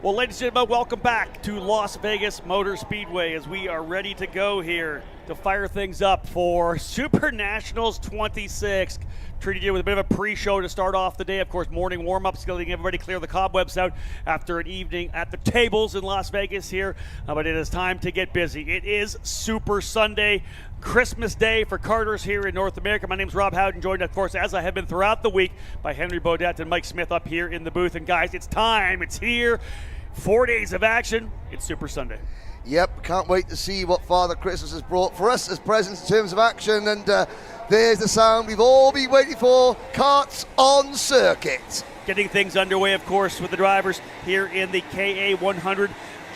Well, ladies and gentlemen, welcome back to Las Vegas Motor Speedway as we are ready to go here to fire things up for SuperNationals 26. Treated you with a bit of a pre-show to start off the day. Of course, morning warm-ups, letting everybody clear the cobwebs out after an evening at the tables in Las Vegas here. But it is time to get busy. It is Super Sunday, Christmas Day for karters here in North America. My name is Rob Howden, joined, of course, as I have been throughout the week, by Henry Beaudette and Mike Smith up here in the booth. And guys, it's time. It's here. 4 days of action. It's Super Sunday. Yep, can't wait to see what Father Christmas has brought for us as presents in terms of action. And there's the sound we've all been waiting for. Karts on circuit. Getting things underway, of course, with the drivers here in the KA100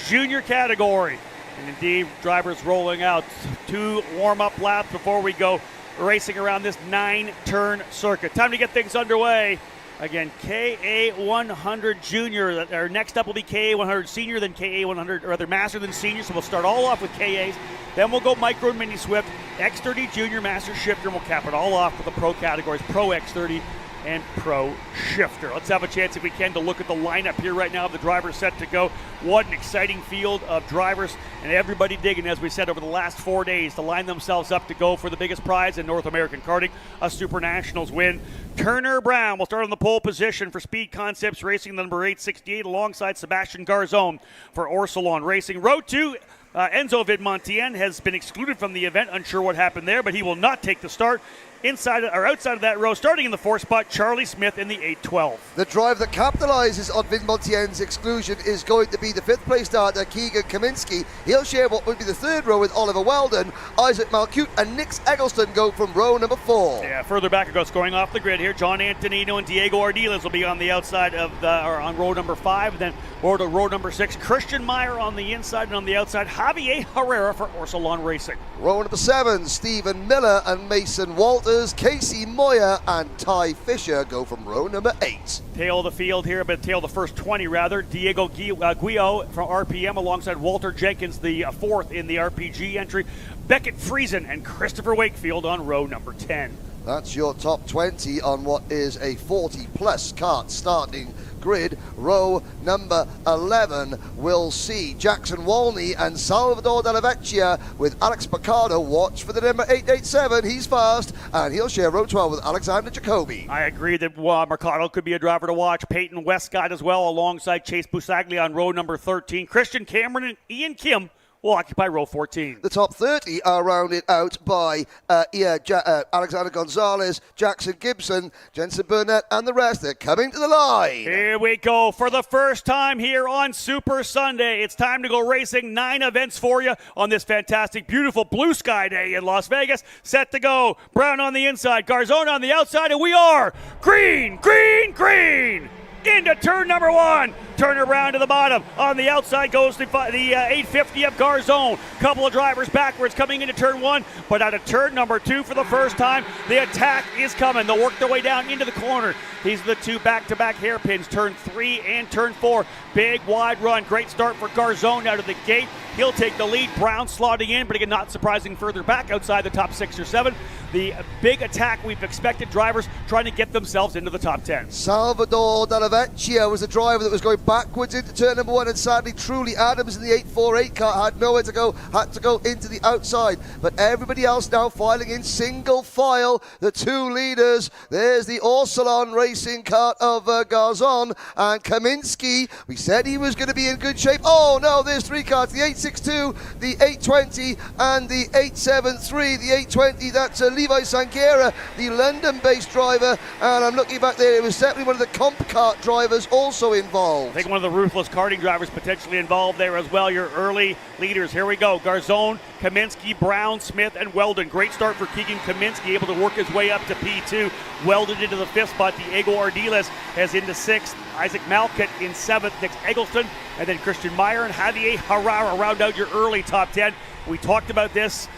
junior category. And indeed, drivers rolling out 2 warm-up laps before we go racing around this 9-turn circuit. Time to get things underway. Again, KA100 Junior. Our next up will be KA100 Senior, then KA100, or rather Master, then Senior. So we'll start all off with KAs. Then we'll go Micro and Mini Swift, X30 Junior, Master Shifter, and we'll cap it all off with the Pro categories, Pro X30 and Pro Shifter. Let's have a chance, if we can, to look at the lineup here right now of the drivers set to go. What an exciting field of drivers, and everybody digging, as we said, over the last 4 days to line themselves up to go for the biggest prize in North American karting, a SuperNationals win. Turner Brown will start on the pole position for Speed Concepts Racing, number 868, alongside Sebastian Garzone for Orsolon Racing. Row 2, Enzo Vidmontien has been excluded from the event, unsure what happened there, but he will not take the start. Inside or outside of that row, starting in the 4th spot, Charlie Smith in the 812. The driver that capitalises on Vidmontien's exclusion is going to be the 5th place starter, Keegan Kaminski. He'll share what would be the 3rd row with Oliver Weldon. Isaac Malcute and Nix Eggleston go from row number 4. Yeah, further back it goes, going off the grid here. John Antonino and Diego Ardial will be on the outside of or on row number 5. Then over to row number 6, Christian Meyer on the inside, and on the outside, Javier Herrera for Orsolon Racing. Row number 7, Stephen Miller and Mason Walters. Casey Moyer and Ty Fisher go from row number 8. Tail of the field here, but tail the first 20 rather. Diego Guillo from RPM alongside Walter Jenkins, the 4th in the RPG entry. Beckett Friesen and Christopher Wakefield on row number 10. That's your top 20 on what is a 40-plus kart starting grid. Row number 11 will see Jackson Walney and Salvador Della Vecchia with Alex Picardo. Watch for the number 887. He's fast, and he'll share row 12 with Alexander Jacobi. I agree that Mercado could be a driver to watch. Peyton Westcott as well, alongside Chase Busaglia on row number 13. Christian Cameron and Ian Kim will occupy row 14. The top 30 are rounded out by Alexander Gonzalez, Jackson Gibson, Jensen Burnett, and the rest. They're coming to the line. Here we go. For the first time here on Super Sunday, it's time to go racing. 9 events for you on this fantastic, beautiful blue sky day in Las Vegas. Set to go. Brown on the inside, Garzone on the outside, and we are green, green, green. Into turn number 1. Turner Brown to the bottom. On the outside goes the 850 of Garzone. Couple of drivers backwards coming into turn 1, but out of turn number 2 for the first time, the attack is coming. They'll work their way down into the corner. These are the 2 back-to-back hairpins, turn 3 and turn 4. Big wide run. Great start for Garzone out of the gate. He'll take the lead. Brown slotting in, but again, not surprising further back outside the top 6 or 7. The big attack we've expected, drivers trying to get themselves into the top 10. Salvador Della Vecchia was the driver that was going backwards into turn number 1, and sadly, Truly Adams in the 848 car had nowhere to go, had to go into the outside. But everybody else now filing in single file, the 2 leaders. There's the Orsolon Racing kart of Garzone and Kaminski. We said he was going to be in good shape. Oh no, there's 3 karts, the 862, the 820, and the 873. The 820, that's Levi Sanguera, the London-based driver, and I'm looking back there, it was certainly one of the comp kart drivers also involved. I think one of the ruthless karting drivers potentially involved there as well. Your early leaders, here we go. Garzone, Kaminski, Brown, Smith, and Weldon. Great start for Keegan Kaminski, able to work his way up to P2. Weldon into the 5th spot. Diego Ardiles has into 6th. Isaac Malcott in 7th. Nix Eggleston, and then Christian Meyer and Javier Herrera round out your early top 10. We talked about this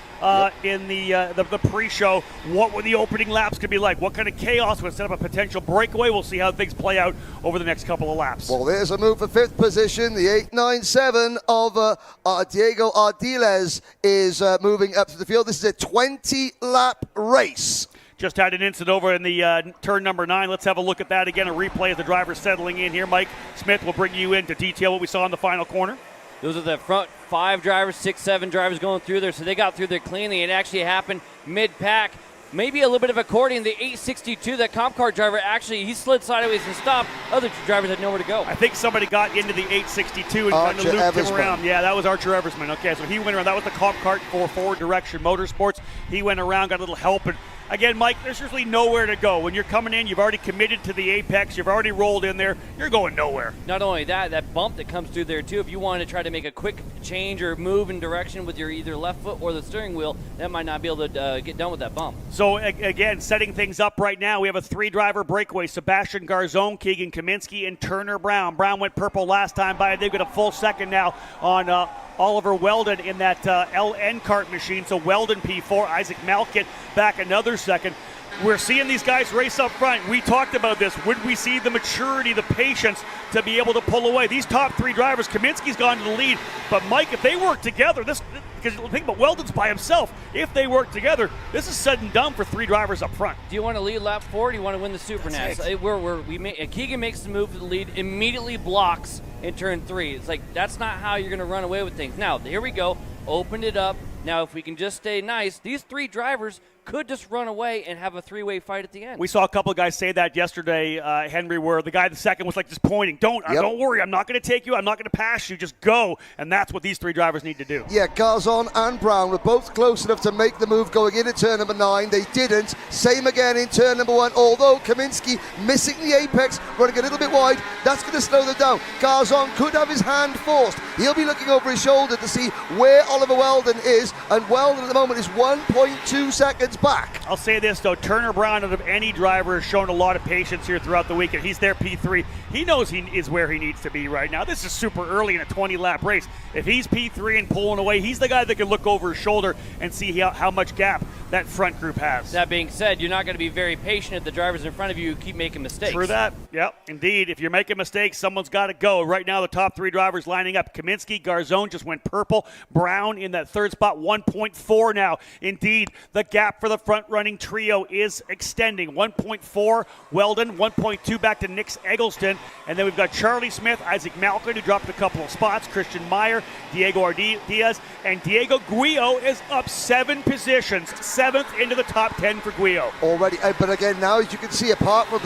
in the pre-show. What were the opening laps going to be like? What kind of chaos would set up a potential breakaway? We'll see how things play out over the next couple of laps. Well, there's a move for 5th position. The 897 of Diego Ardiles is moving up to the field. This is a 20-lap race. just had an incident over in the turn number 9. Let's have a look at that again, a replay of the driver settling in here. Mike Smith will bring you in to detail what we saw in the final corner. Those are the front 5 drivers, 6, 7 drivers going through there, so they got through there cleanly. It actually happened mid-pack. Maybe a little bit of accordion. The 862, that comp car driver, actually, he slid sideways and stopped. Other 2 drivers had nowhere to go. I think somebody got into the 862 and kind of looped him around. Yeah, that was Archer Eversman. Okay, so he went around. That was the comp cart for Forward Direction Motorsports. He went around, got a little help. And again, Mike, there's usually nowhere to go. When you're coming in, you've already committed to the apex. You've already rolled in there. You're going nowhere. Not only that, that bump that comes through there, too, if you want to try to make a quick change or move in direction with your either left foot or the steering wheel, that might not be able to get done with that bump. So, again, setting things up right now, we have a 3-driver breakaway. Sebastian Garzone, Keegan Kaminsky, and Turner Brown. Brown went purple last time by. They've got a full second now on Oliver Weldon in that LN kart machine. So Weldon P4, Isaac Malkit back another second. We're seeing these guys race up front. We talked about this. Would we see the maturity, the patience to be able to pull away? These top 3 drivers, Kaminsky's gone to the lead. But, Mike, if they work together, because think about Weldon's by himself. If they work together, this is said and done for 3 drivers up front. Do you want to lead lap 4 or do you want to win the SuperNationals? Keegan makes the move to the lead, immediately blocks in turn 3. It's like, that's not how you're going to run away with things. Now, here we go. Opened it up. Now, if we can just stay nice, these 3 drivers could just run away and have a 3-way fight at the end. We saw a couple of guys say that yesterday, Henry, where the guy the second was like just pointing. Don't worry, I'm not going to take you, I'm not going to pass you, just go. And that's what these 3 drivers need to do. Yeah, Garzone and Brown were both close enough to make the move going into turn number 9. They didn't. Same again in turn number 1, although Kaminsky missing the apex, running a little bit wide. That's going to slow them down. Garzone could have his hand forced. He'll be looking over his shoulder to see where Oliver Weldon is, and Weldon at the moment is 1.2 seconds back. I'll say this, though. Turner Brown, out of any driver, has shown a lot of patience here throughout the weekend. He's there P3. He knows he is where he needs to be right now. This is super early in a 20-lap race. If he's P3 and pulling away, he's the guy that can look over his shoulder and see how much gap that front group has. That being said, you're not going to be very patient if the drivers in front of you keep making mistakes. True that. Yep, indeed. If you're making mistakes, someone's got to go. Right now, the top 3 drivers lining up. Kaminsky, Garzone just went purple. Brown in that 3rd spot, 1.4 now. Indeed, the gap for the front-running trio is extending. 1.4 Weldon, 1.2 back to Nick Eggleston. And then we've got Charlie Smith, Isaac Malkin, who dropped a couple of spots, Christian Meyer, Diego Ardial, and Diego Guillo is up 7 positions. 7th into the top 10 for Guillo. Already, but again, now as you can see, apart from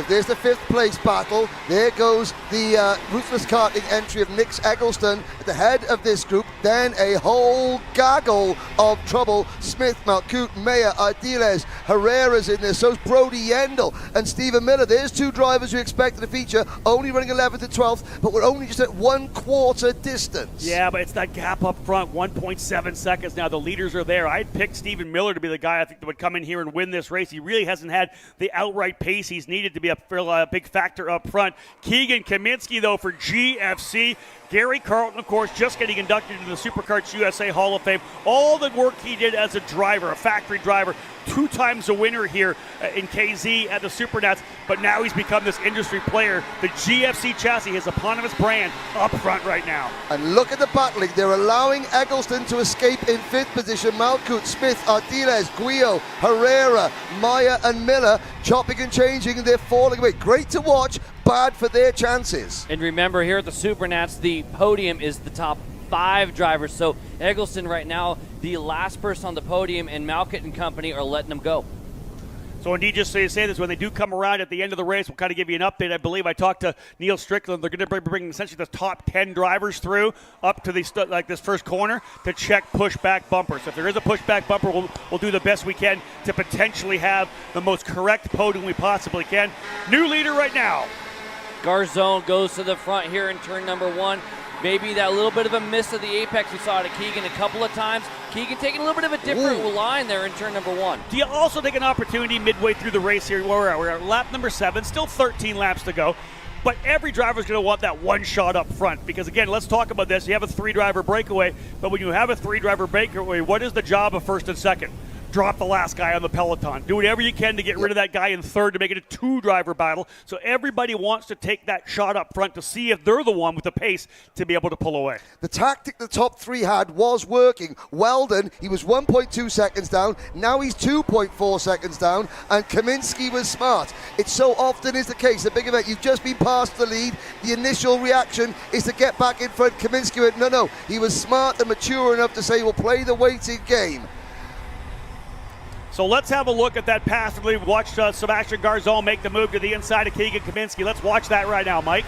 there's the 5th place battle. There goes the ruthless karting entry of Nick Eggleston at the head of this group. Then a whole gaggle of trouble. Smith, Malkut, Mayer, Ardiles, Herrera's in there. So's Brody Yendel and Stephen Miller. There's 2 drivers we expected to feature, only running 11th and 12th, but we're only just at 1/4 distance. Yeah, but it's that gap up front, 1.7 seconds now. The leaders are there. I'd picked Stephen Miller to be the guy I think that would come in here and win this race. He really hasn't had the outright pace he's needed to be a big factor up front. Keegan Kaminsky, though, for GFC. Gary Carlton, of course, just getting inducted into the SuperKarts USA Hall of Fame. All the work he did as a driver, a factory driver, 2 times a winner here in KZ at the SuperNats, but now he's become this industry player. The GFC chassis, his eponymous brand, up front right now. And look at the battling. They're allowing Eggleston to escape in 5th position. Malkut, Smith, Ardiles, Guillo, Herrera, Meyer, and Miller chopping and changing, and they're falling away. Great to watch, bad for their chances. And remember, here at the SuperNats, the podium is the top 5 drivers. So Eggleston right now, the last person on the podium, and Malkit and company are letting them go. So indeed, just so you say this, when they do come around at the end of the race, we'll kind of give you an update. I believe I talked to Neil Strickland. They're going to be bringing essentially the top 10 drivers through up to this first corner to check pushback bumpers. So if there is a pushback bumper, we'll do the best we can to potentially have the most correct podium we possibly can. New leader right now. Garzone goes to the front here in turn number 1. Maybe that little bit of a miss of the apex we saw at Keegan a couple of times. Keegan taking a little bit of a different line there in turn number 1. Do you also take an opportunity midway through the race here? We're at lap number 7, still 13 laps to go. But every driver's going to want that one shot up front because, again, let's talk about this. You have a 3-driver breakaway, but when you have a 3-driver breakaway, what is the job of first and second? drop the last guy on the peloton. Do whatever you can to get rid of that guy in third to make it a two-driver battle. So everybody wants to take that shot up front to see if they're the one with the pace to be able to pull away. The tactic the top three had was working. Weldon, he was 1.2 seconds down. Now he's 2.4 seconds down. And Kaminsky was smart. It so often is the case. A big event, you've just been past the lead. The initial reaction is to get back in front. Kaminsky went, no. He was smart and mature enough to say, we'll play the waiting game. So let's have a look at that pass. We've watched Sebastian Garzone make the move to the inside of Keegan Kaminsky. Let's watch that right now, Mike.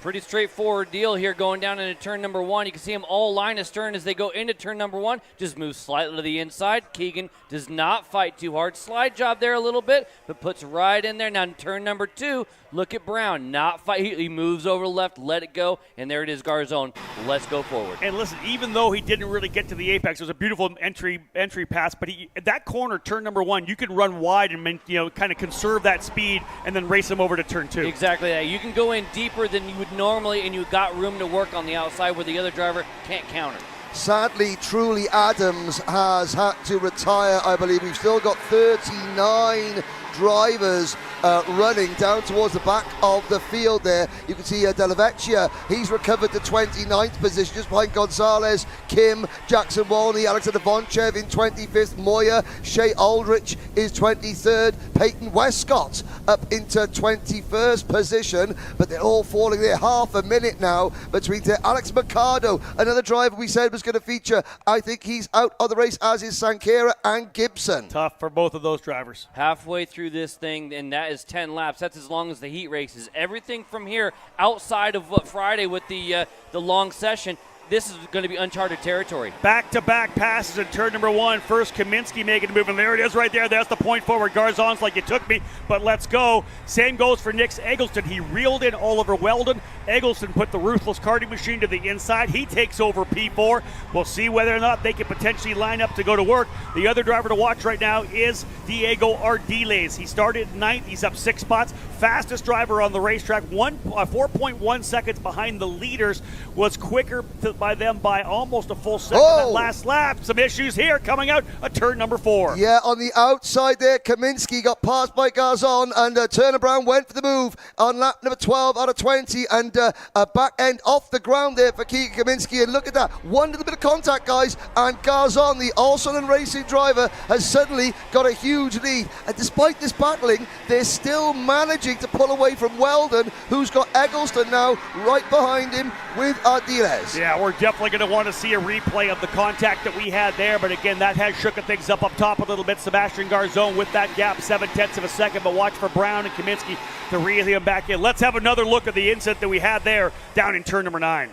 Pretty straightforward deal here going down into turn number 1. You can see them all line astern as they go into turn number 1. Just moves slightly to the inside. Keegan does not fight too hard. Slide job there a little bit, but puts right in there. Now in turn number 2, look at Brown. Not fight. He moves over left, let it go, and there it is, Garzone. Let's go forward. And listen, even though he didn't really get to the apex, it was a beautiful entry pass, but that corner, turn number 1, you can run wide and kind of conserve that speed and then race him over to turn 2. Exactly that. You can go in deeper than you would normally, and you've got room to work on the outside where the other driver can't counter. Sadly, Truly Adams has had to retire, I believe. We've still got 39 drivers running down towards the back of the field there. You can see Della Vecchia, he's recovered to 29th position, just behind Gonzalez, Kim, Jackson Walney, Alexander Vonchev in 25th, Moya, Shea Aldrich is 23rd, Peyton Westcott up into 21st position, but they're all falling there. Half a minute now between there. Alex Mercado, another driver we said was going to feature. I think he's out of the race, as is Sankera and Gibson. Tough for both of those drivers. Halfway through this thing, and that is 10 laps. That's as long as the heat race is. Everything from here outside of what Friday with the long session, this is going to be uncharted territory. Back-to-back passes in turn number 1. First, Kaminsky making a move, and there it is right there. That's the point forward. Garzone's like, you took me, but let's go. Same goes for Nick Eggleston. He reeled in Oliver Weldon. Eggleston put the ruthless karting machine to the inside. He takes over P4. We'll see whether or not they can potentially line up to go to work. The other driver to watch right now is Diego Ardiles. He started 9th. He's up 6 spots. Fastest driver on the racetrack. 4.1 seconds behind the leaders. Was quicker by them by almost a full second that last lap. Some issues here coming out of turn number 4. Yeah, on the outside there, Kaminsky got passed by Garzone, and Turner Brown went for the move on lap number 12 out of 20, and a back end off the ground there for Keegan Kaminsky. And look at that, one little bit of contact, guys, and Garzone, the Olsen Racing driver, has suddenly got a huge lead. And despite this battling, they're still managing to pull away from Weldon, who's got Eggleston now right behind him with Ardiles. Yeah, we're definitely going to want to see a replay of the contact that we had there, but again, that has shooken things up top a little bit. Sebastian Garzone with that gap, 0.7 of a second, but watch for Brown and Kaminsky to reel him back in. Let's have another look at the incident that we had there down in turn number 9.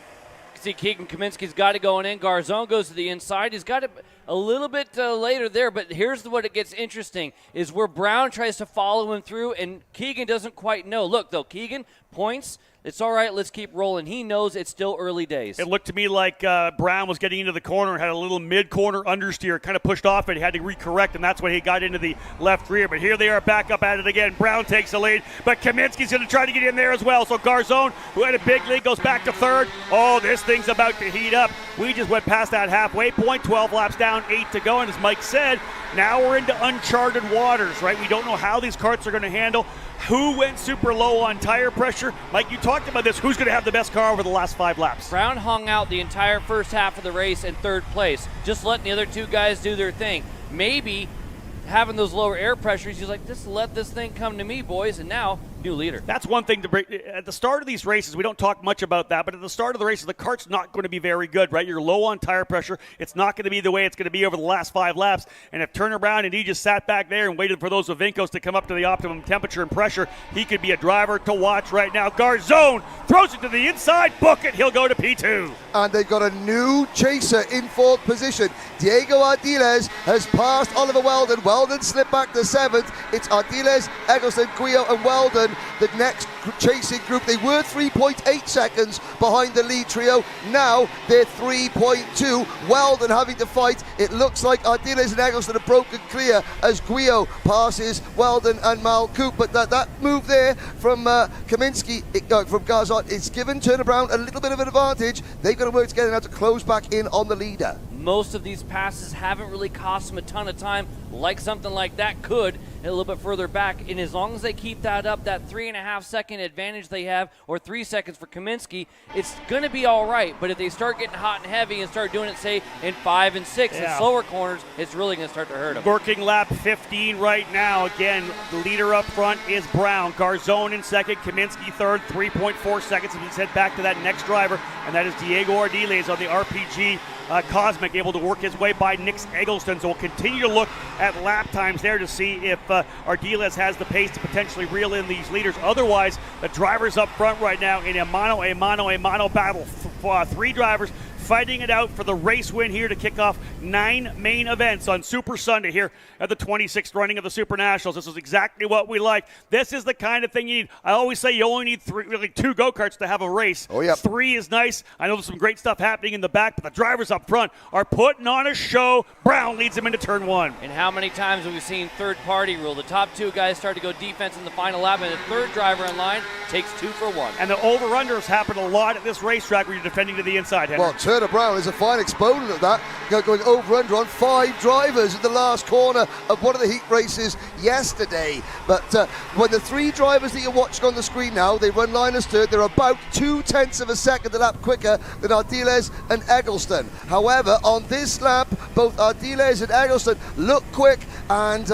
See, Keegan Kaminsky's got it going in. Garzone goes to the inside. He's got it a little bit later there, but here's what it gets interesting, is where Brown tries to follow him through, and Keegan doesn't quite know. Look, though, Keegan points. It's all right, let's keep rolling. He knows it's still early days. It looked to me like Brown was getting into the corner and had a little mid-corner understeer, kind of pushed off it. He had to recorrect, and that's when he got into the left rear. But here they are back up at it again. Brown takes the lead, but Kaminsky's going to try to get in there as well. So Garzone, who had a big lead, goes back to third. Oh, this thing's about to heat up. We just went past that halfway point, 12 laps down, 8 to go. And as Mike said, now we're into uncharted waters, right? We don't know how these karts are going to handle. Who went super low on tire pressure? Mike, you talked about this. Who's going to have the best car over the last 5 laps? Brown hung out the entire first half of the race in third place, just letting the other 2 guys do their thing. Maybe having those lower air pressures, he's like, just let this thing come to me, boys, and now new leader. That's one thing to break. At the start of these races, we don't talk much about that, but at the start of the races, the kart's not going to be very good, right? You're low on tire pressure. It's not going to be the way it's going to be over the last 5 laps. And if Turner Brown and he just sat back there and waited for those Vinkos to come up to the optimum temperature and pressure, he could be a driver to watch right now. Garzone throws it to the inside, book it, he'll go to P2. And they've got a new chaser in 4th position. Diego Ardiles has passed Oliver Weldon. Weldon slipped back to 7th. It's Ardiles, Eggleston, Guillot, and Weldon, the next chasing group. They were 3.8 seconds behind the lead trio. Now they're 3.2. Weldon having to fight. It looks like Ardiles and Eggleston have broken clear as Guillot passes Weldon and Malcoup. But that move there from Kaminsky, from Garzone, it's given Turner Brown a little bit of an advantage. They've got to work together now to close back in on the leader. most of these passes haven't really cost them a ton of time, like something like that could a little bit further back. And as long as they keep that up, that 3.5 second advantage they have, or 3 seconds for Kaminsky, it's going to be all right. But if they start getting hot and heavy and start doing it, say, in 5 and 6 in slower corners, it's really going to start to hurt them. Working lap 15 right now. Again, the leader up front is Brown. Garzone in second, Kaminsky third, 3.4 seconds. And he's head back to that next driver, and that is Diego Ardial on the RPG Cosmic, able to work his way by Nick Eggleston. So we'll continue to look at lap times there to see if Ardial has the pace to potentially reel in these leaders. Otherwise, the drivers up front right now in a mano battle. 3 drivers fighting it out for the race win here to kick off 9 main events on Super Sunday here at the 26th running of the SuperNationals. This is exactly what we like. This is the kind of thing you need. I always say you only need 2 go-karts to have a race. Oh, yeah. 3 is nice. I know there's some great stuff happening in the back, but the drivers up front are putting on a show. Brown leads them into turn 1. And how many times have we seen third-party rule? The top 2 guys start to go defense in the final lap, and the third driver in line takes 2 for 1. And the over-unders happen a lot at this racetrack where you're defending to the inside, Henry. Well, Turner Brown is a fine exponent of that, going over-under on 5 drivers in the last corner of one of the heat races yesterday. But when the 3 drivers that you're watching on the screen now, they run line as third, they're about 0.2 of a second a lap quicker than Ardial and Eggleston. However, on this lap, both Ardial and Eggleston look quick, and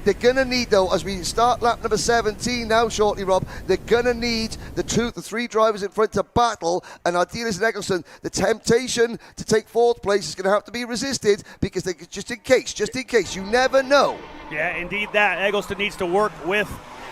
they're going to need, though, as we start lap number 17 now shortly, Rob, they're going to need the 3 drivers in front to battle, and Ardial and Eggleston, the temptation to take 4th place is going to have to be resisted, because they just in case, you never know. Yeah, indeed that. Eggleston needs to work with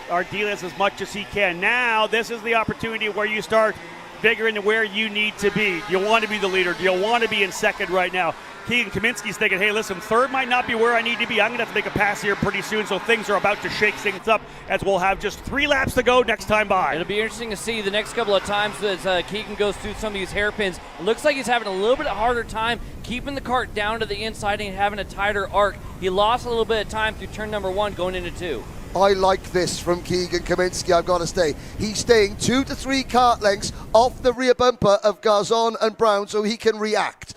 Ardial as much as he can. Now, this is the opportunity where you start figuring where you need to be. Do you want to be the leader? Do you want to be in second right now? Keegan Kaminsky's thinking, hey, listen, third might not be where I need to be. I'm going to have to make a pass here pretty soon, so things are about to shake things up as we'll have just 3 laps to go next time by. It'll be interesting to see the next couple of times as Keegan goes through some of these hairpins. It looks like he's having a little bit harder time keeping the kart down to the inside and having a tighter arc. He lost a little bit of time through turn number 1 going into 2. I like this from Keegan Kaminsky, I've got to say. He's staying 2 to 3 kart lengths off the rear bumper of Garzone and Brown so he can react.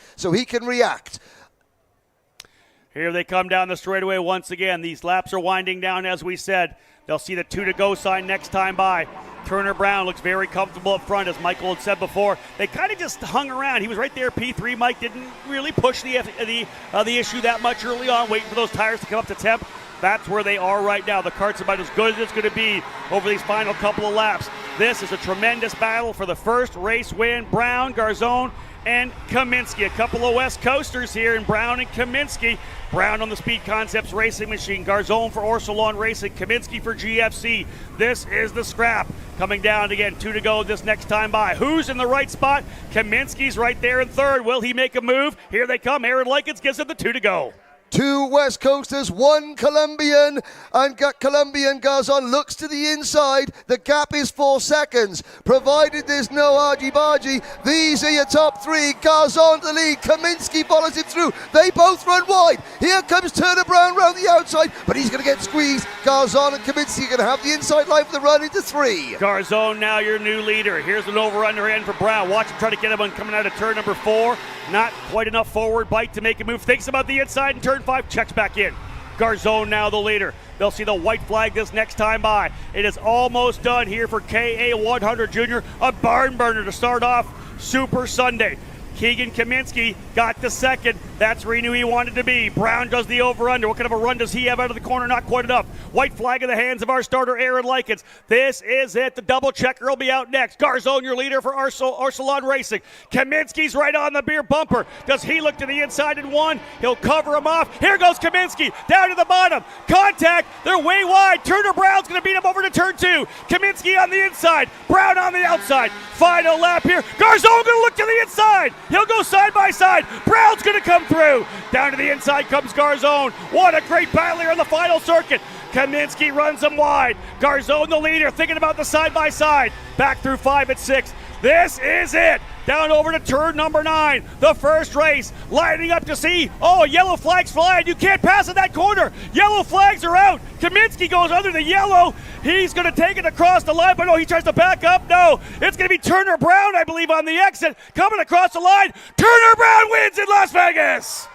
Here they come down the straightaway once again. These laps are winding down, as we said. They'll see the 2 to go sign next time by. Turner Brown looks very comfortable up front, as Michael had said before. They kind of just hung around. He was right there, P3. Mike didn't really push the issue that much early on, waiting for those tires to come up to temp. That's where they are right now. The kart's about as good as it's going to be over these final couple of laps. This is a tremendous battle for the first race win. Brown, Garzone, and Kaminsky. A couple of West Coasters here in Brown and Kaminsky. Brown on the Speed Concepts Racing Machine. Garzone for Orsolon Racing. Kaminsky for GFC. This is the scrap. Coming down again, 2 to go this next time by. Who's in the right spot? Kaminsky's right there in third. Will he make a move? Here they come. Aaron Likens gives it the 2 to go. 2 West Coasters, 1 Colombian, and Colombian Garzone looks to the inside. The gap is 4 seconds. Provided there's no argy-bargy, these are your top 3. Garzone to the lead. Kaminsky follows it through. They both run wide. Here comes Turner Brown round the outside, but he's going to get squeezed. Garzone and Kaminsky are going to have the inside line for the run into 3. Garzone now your new leader. Here's an over-under end for Brown. Watch him try to get him on coming out of turn number 4. Not quite enough forward bite to make a move. Thinks about the inside and turn 5, checks back in. Garzone now the leader. They'll see the white flag this next time by. It is almost done here for KA100 Junior. A barn burner to start off Super Sunday. Keegan Kaminsky got the second. That's where he knew he wanted to be. Brown does the over-under. What kind of a run does he have out of the corner? Not quite enough. White flag in the hands of our starter, Aaron Likens. This is it. The double checker will be out next. Garzone, your leader for Orsolon Racing. Kaminsky's right on the beer bumper. Does he look to the inside and 1? He'll cover him off. Here goes Kaminsky. Down to the bottom. Contact. They're way wide. Turner Brown's going to beat him over to turn 2. Kaminsky on the inside. Brown on the outside. Final lap here. Garzone going to look to the inside. He'll go side by side. Brown's going to come through. Down to the inside comes Garzone. What a great battle here on the final circuit. Kaminsky runs him wide. Garzone the leader, thinking about the side by side. Back through 5 and 6. This is it. Down over to turn number 9. The first race, lining up to see. Oh, yellow flags flying. You can't pass in that corner. Yellow flags are out. Kaminsky goes under the yellow. He's going to take it across the line, but no, he tries to back up. No, it's going to be Turner Brown, I believe, on the exit. Coming across the line. Turner Brown wins in Las Vegas.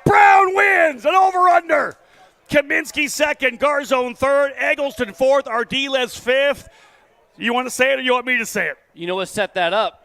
Brown wins an over-under. Kaminsky second, Garzone third, Eggleston fourth, Ardial fifth. You want to say it or you want me to say it? You know what set that up?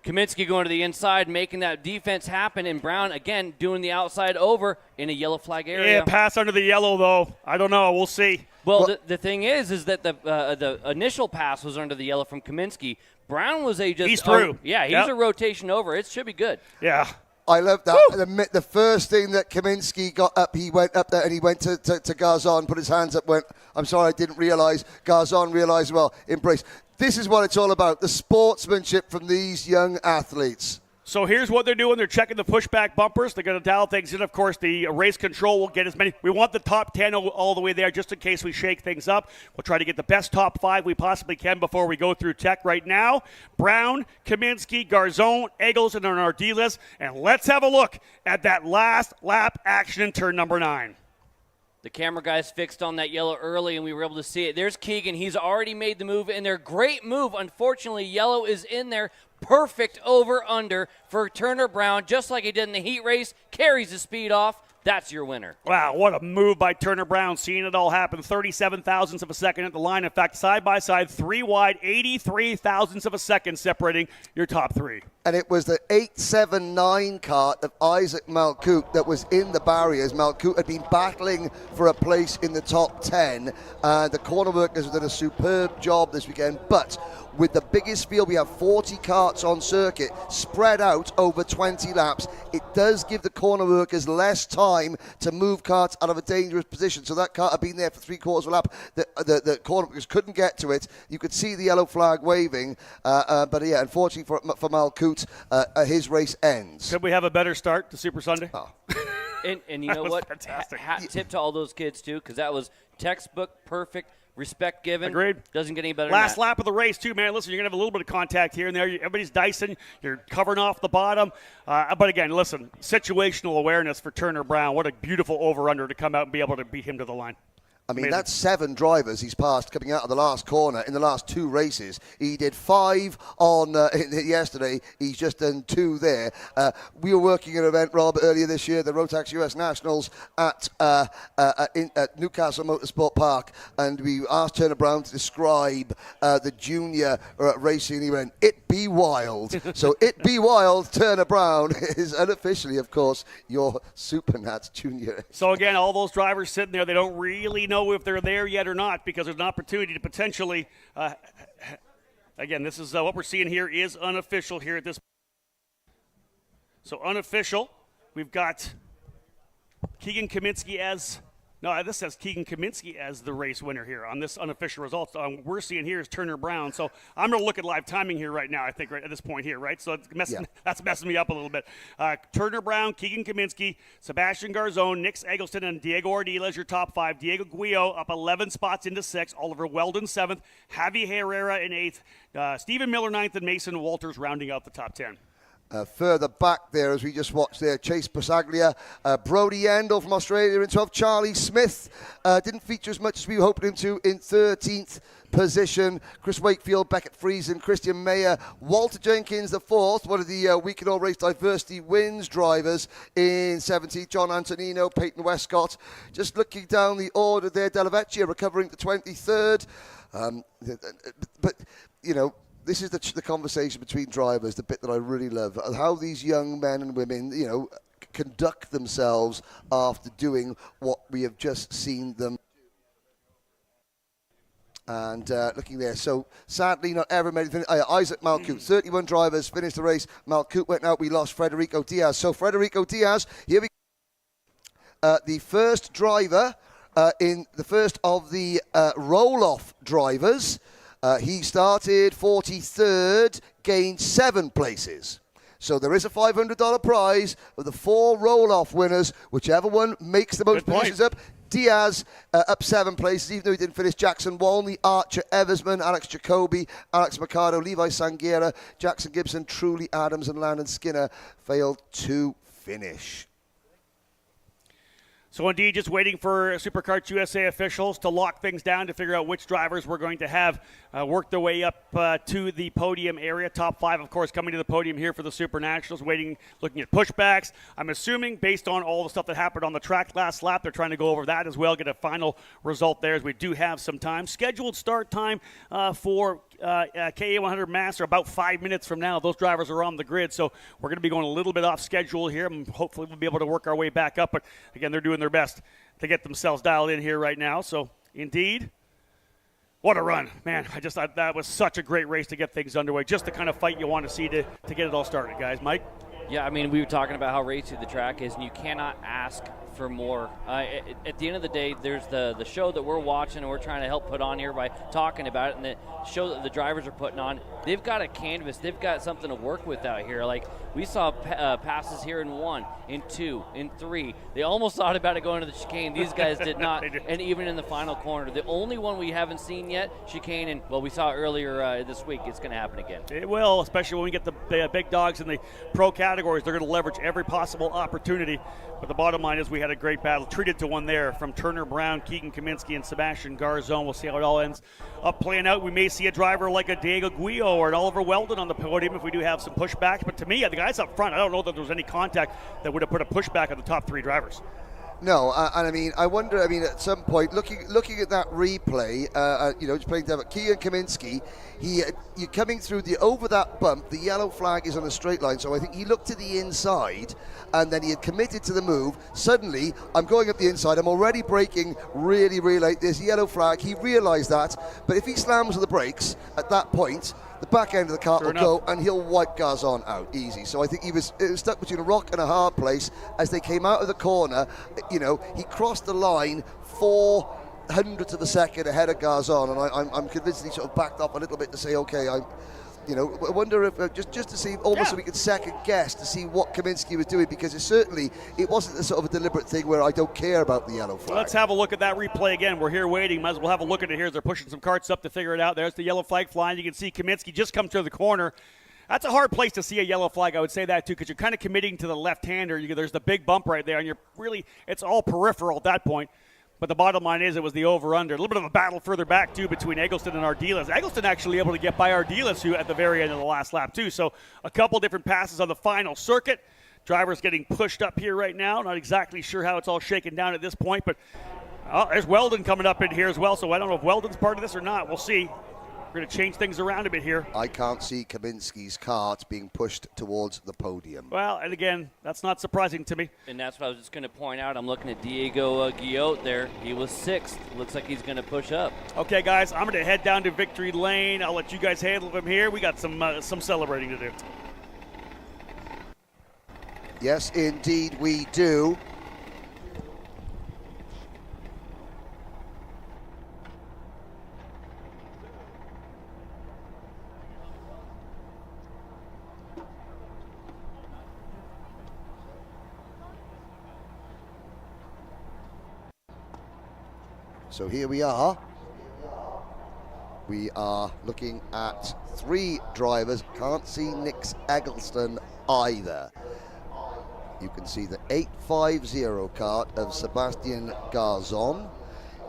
Kaminsky going to the inside, making that defense happen, and Brown, again, doing the outside over in a yellow flag area. Yeah, pass under the yellow, though. I don't know. We'll see. Well, the thing is that the initial pass was under the yellow from Kaminsky. Brown was he's through. He's a rotation over. It should be good. Yeah. I love that. The first thing that Kaminsky got up, he went up there and he went to Garzone, put his hands up, went, I'm sorry, I didn't realize. Garzone realized, well, embrace. This is what it's all about, the sportsmanship from these young athletes. So here's what they're doing. They're checking the pushback bumpers. They're going to dial things in. Of course, the race control will get as many. We want the top 10 all the way there just in case we shake things up. We'll try to get the best top 5 we possibly can before we go through tech right now. Brown, Kaminsky, Garzone, Eggleston, and Ardial. And let's have a look at that last lap action in turn number 9. The camera guys fixed on that yellow early, and we were able to see it. There's Keegan. He's already made the move in there. Great move. Unfortunately, yellow is in there. Perfect over-under for Turner Brown, just like he did in the heat race. Carries the speed off. That's your winner. Wow, what a move by Turner Brown. Seeing it all happen. 37 thousandths of a second at the line. In fact, side by side, 3 wide, 83 thousandths of a second separating your top 3. And it was the 879 kart of Isaac Malkout that was in the barriers. Malkout had been battling for a place in the top 10. The corner workers did a superb job this weekend, but with the biggest field, we have 40 karts on circuit spread out over 20 laps. It does give the corner workers less time to move karts out of a dangerous position. So that kart had been there for 3/4 of a lap. The corner workers couldn't get to it. You could see the yellow flag waving. But yeah, unfortunately for Malkout, his race ends. Could we have a better start to Super Sunday? Oh. And you know what? Fantastic. Hat tip to all those kids, too, because that was textbook perfect. Respect given. Agreed. Doesn't get any better Last than that. lap of the race, too, man. Listen, you're going to have a little bit of contact here and there. Everybody's dicing. You're covering off the bottom. But, again, listen, situational awareness for Turner Brown. What a beautiful over-under to come out and be able to beat him to the line. I mean, Amazing. that's 7 drivers he's passed coming out of the last corner in the last 2 races. He did 5 on yesterday. He's just done 2 there. We were working an event, Rob, earlier this year, the Rotax US Nationals at Newcastle Motorsport Park, and we asked Turner Brown to describe the junior racing. He went, "It be wild." So "It be wild," Turner Brown is unofficially, of course, your SuperNats junior. So, again, all those drivers sitting there, they don't really know if they're there yet or not because there's an opportunity to potentially again, this is what we're seeing here is unofficial here at this. So unofficial, we've got Keegan Kaminsky as this says Keegan Kaminsky as the race winner here on this unofficial results. We're seeing here is Turner Brown. So I'm going to look at live timing here right now, I think, right at this point here, right? So that's messing me up a little bit. Turner Brown, Keegan Kaminsky, Sebastian Garzone, Nick Eggleston, and Diego Ardial as your top 5. Diego Guillo up 11 spots into 6. Oliver Weldon 7th. Javi Herrera in 8th. Stephen Miller 9th, and Mason Walters rounding out the top 10. Further back there, as we just watched there, Chase Pasaglia, Brody Endel from Australia in 12th, Charlie Smith didn't feature as much as we were hoping him to in 13th position. Chris Wakefield, Beckett Friesen, Christian Mayer, Walter Jenkins the 4th, one of the Weekend All Race Diversity Wins drivers in 17th, John Antonino, Peyton Westcott. Just looking down the order there, Della Vecchia recovering to 23rd. But, you know, this is the conversation between drivers, the bit that I really love, how these young men and women, you know, conduct themselves after doing what we have just seen them. And looking there, so sadly not ever made anything. Isaac Malkout, 31 drivers finished the race. Malkout went out, we lost Federico Diaz. So Federico Diaz, here we go. The first driver in the first of the roll-off drivers. He started 43rd, gained 7 places. So there is a $500 prize of the 4 roll-off winners. Whichever one makes the most positions up Diaz up 7 places, even though he didn't finish. Jackson Walney, Archer Eversman, Alex Jacoby, Alex Mercado, Levi Sanguera, Jackson Gibson, Truly Adams, and Landon Skinner failed to finish. So indeed, just waiting for SuperKart USA officials to lock things down to figure out which drivers we're going to have work their way up to the podium area. Top 5, of course, coming to the podium here for the SuperNationals, looking at pushbacks. I'm assuming, based on all the stuff that happened on the track last lap, they're trying to go over that as well, get a final result there, as we do have some time. Scheduled start time for KA100 Master about 5 minutes from now. Those drivers are on the grid, so we're going to be going a little bit off schedule here, and hopefully we'll be able to work our way back up. But again, they're doing their best to get themselves dialed in here right now. So indeed, what a run, man. I just thought that was such a great race to get things underway. Just the kind of fight you want to see to get it all started, guys. Mike? Yeah, I mean, we were talking about how racy the track is, and you cannot ask for more. At the end of the day, there's the show that we're watching and we're trying to help put on here by talking about it, and the show that the drivers are putting on. They've got a canvas. They've got something to work with out here. Like, we saw passes here in 1, in 2, in 3. They almost thought about it going to the chicane. These guys did not, and even in the final corner. The only one we haven't seen yet, chicane, and, well, we saw earlier this week. It's going to happen again. It will, especially when we get the big dogs in the pro categories. They're going to leverage every possible opportunity. But the bottom line is we had a great battle. Treated to one there from Turner Brown, Keegan Kaminsky, and Sebastian Garzone. We'll see how it all ends up playing out. We may see a driver like a Diego Guillo or an Oliver Weldon on the podium if we do have some pushbacks. But to me, the guys up front, I don't know that there was any contact that would have put a pushback on the top 3 drivers. No, and I mean, I wonder. I mean, at some point, looking at that replay, just playing down. Keegan Kaminsky, you're coming through over that bump. The yellow flag is on a straight line, so I think he looked to the inside, and then he had committed to the move. Suddenly, I'm going up the inside. I'm already braking really, really late. There's a yellow flag. He realised that, but if he slams on the brakes at that point, the back end of the car will go, and he'll wipe Garzone out easy. So I think it was stuck between a rock and a hard place as they came out of the corner. He crossed the line 400ths of a second ahead of Garzone, and I'm convinced he sort of backed up a little bit to say, okay, I wonder if just to see, almost so we could second guess to see what Kaminsky was doing, because it wasn't a sort of a deliberate thing where I don't care about the yellow flag. Let's have a look at that replay again. We're here waiting. Might as well have a look at it here as they're pushing some carts up to figure it out. There's the yellow flag flying. You can see Kaminsky just come to the corner. That's a hard place to see a yellow flag, I would say that too, because you're kind of committing to the left-hander. There's the big bump right there, and it's all peripheral at that point. But the bottom line is it was the over-under. A little bit of a battle further back, too, between Eggleston and Ardial. Eggleston actually able to get by Ardial, who at the very end of the last lap, too. So a couple different passes on the final circuit. Drivers getting pushed up here right now. Not exactly sure how it's all shaken down at this point, but there's Weldon coming up in here as well. So I don't know if Weldon's part of this or not. We'll see. We're going to change things around a bit here. I can't see Kaminsky's kart being pushed towards the podium. Well, and again, that's not surprising to me. And that's what I was just going to point out. I'm looking at Diego Guillo there. He was 6th. Looks like he's going to push up. Okay, guys, I'm going to head down to victory lane. I'll let you guys handle them here. We got some celebrating to do. Yes, indeed we do. So here we are. We are looking at 3 drivers. Can't see Nick's Eggleston either. You can see the 850 kart of Sebastian Garzone.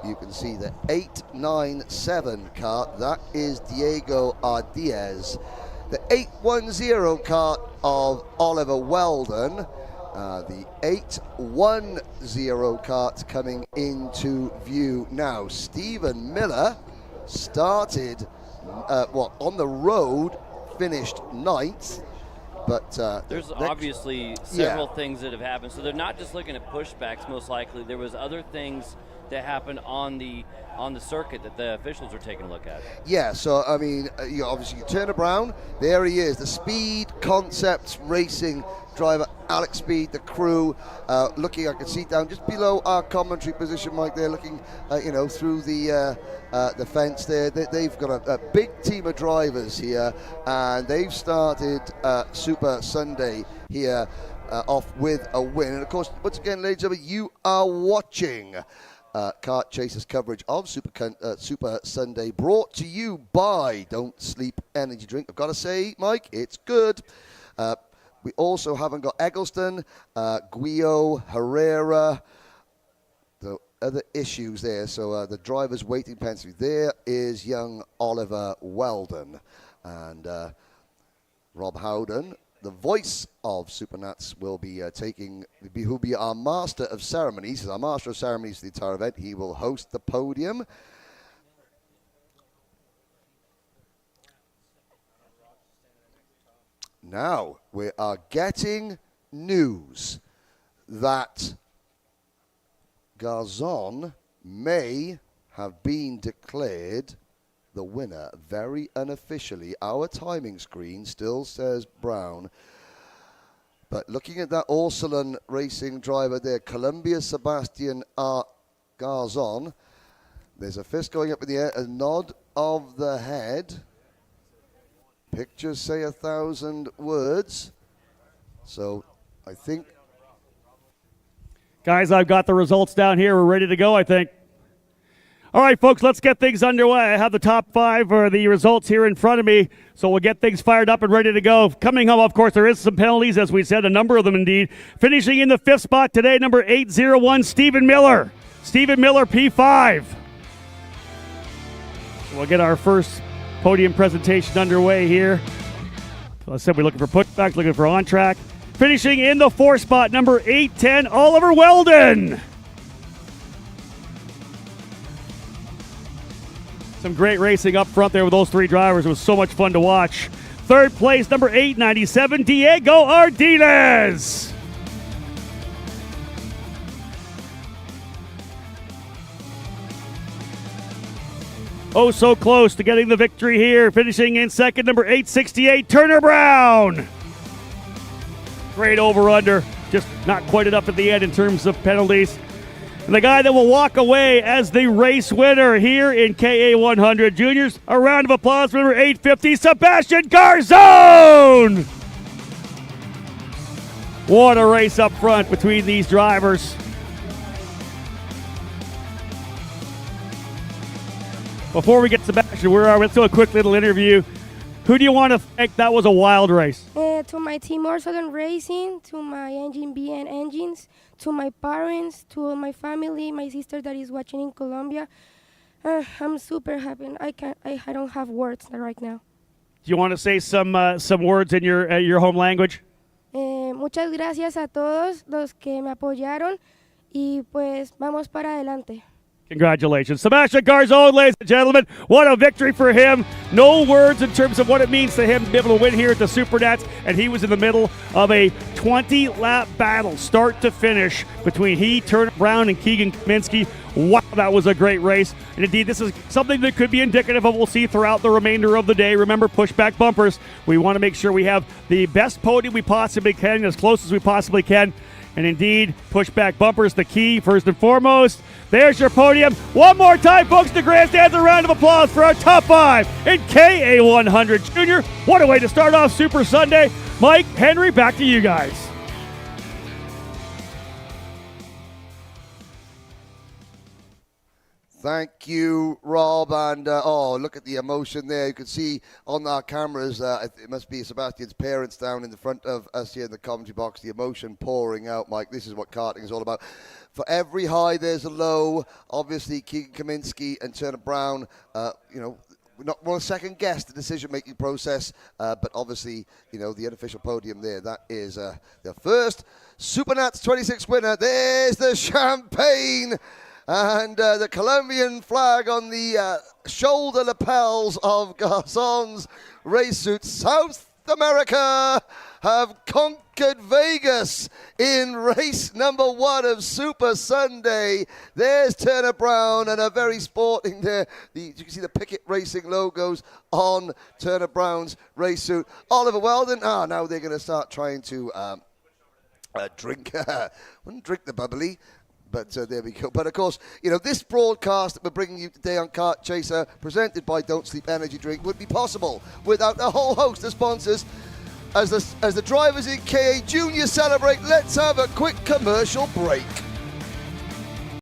You can see the 897 kart. That is Diego Ardial. The 810 kart of Oliver Weldon. The 810 kart coming into view now. Stephen Miller started on the road, finished 9th, but there's obviously several things that have happened. So they're not just looking at pushbacks. Most likely, there was other things that happened on the circuit that the officials are taking a look at. Yeah, so I mean, obviously Turner Brown, there he is, the Speed Concepts Racing driver, Alex Speed, the crew, looking, I can see down just below our commentary position, Mike, there, looking, through the fence there. They've got a big team of drivers here, and they've started Super Sunday here off with a win. And of course, once again, ladies and gentlemen, you are watching Kart Chasers coverage of Super Sunday, brought to you by Don't Sleep Energy Drink. I've got to say, Mike, it's good. We also haven't got Eggleston, Guio, Herrera, the other issues there. So the driver's waiting penalty. There is young Oliver Weldon. And Rob Howden, the voice of SuperNats, will be who'll be our master of ceremonies. He's our master of ceremonies for the entire event. He will host the podium. Now we are getting news that Garzone may have been declared the winner very unofficially. Our timing screen still says Brown. But looking at that Orsolan racing driver there, Columbia Sebastian Garzone, there's a fist going up in the air, a nod of the head. Pictures say 1,000 words. So I think... Guys, I've got the results down here. We're ready to go, I think. All right, folks, let's get things underway. I have the top 5 or the results here in front of me, so we'll get things fired up and ready to go. Coming home, of course, there is some penalties, as we said, a number of them indeed. Finishing in the 5th spot today, number 801, Stephen Miller. Stephen Miller, P5. We'll get our first podium presentation underway here. So I said we're looking for putbacks, looking for on track. Finishing in the 4th spot, number 810, Oliver Weldon. Some great racing up front there with those 3 drivers. It was so much fun to watch. 3rd place, number 897, Diego Ardiles. Oh, so close to getting the victory here. Finishing in 2nd, number 868, Turner Brown. Great over-under. Just not quite enough at the end in terms of penalties. And the guy that will walk away as the race winner here in KA100 Juniors, a round of applause for number 850, Sebastian Garzone! What a race up front between these drivers. Before we get Sebastian, let's do a quick little interview. Who do you want to thank? That was a wild race. To my team, Orsolan Racing, to my Engine BN Engines, to my parents, to my family, my sister that is watching in Colombia. I'm super happy. I don't have words right now. Do you want to say some words in your home language? Muchas gracias a todos los que me apoyaron y pues vamos para adelante. Congratulations. Sebastian Garzone, ladies and gentlemen. What a victory for him. No words in terms of what it means to him to be able to win here at the SuperNats, and he was in the middle of a 20-lap battle, start to finish, between he, Turner Brown, and Keegan Kaminsky. Wow, that was a great race. And indeed, this is something that could be indicative of what we'll see throughout the remainder of the day. Remember, pushback bumpers. We want to make sure we have the best podium we possibly can, as close as we possibly can. And indeed, pushback bumpers, the key, first and foremost. There's your podium. One more time, folks, the grandstands, a round of applause for our top 5 in KA100 Junior. What a way to start off Super Sunday. Mike, Henry, back to you guys. Thank you, Rob. And look at the emotion there. You can see on our cameras, it must be Sebastian's parents down in the front of us here in the commentary box. The emotion pouring out, Mike. This is what karting is all about. For every high, there's a low. Obviously, Keegan Kaminsky and Turner Brown, we not want to second guess the decision-making process, but obviously, the unofficial podium there, that is the first SuperNats 26 winner. There's the champagne. And the Colombian flag on the shoulder lapels of Garzone's race suit. South America have conquered Vegas in race number 1 of Super Sunday. There's Turner Brown and a very sporting there. You can see the Pickett Racing logos on Turner Brown's race suit. Oliver Weldon, now they're going to start trying to drink. Wouldn't drink the bubbly. But there we go. But, of course, this broadcast that we're bringing you today on Kart Chaser, presented by Don't Sleep Energy Drink, would be possible without a whole host of sponsors. As the drivers in KA Junior celebrate, let's have a quick commercial break.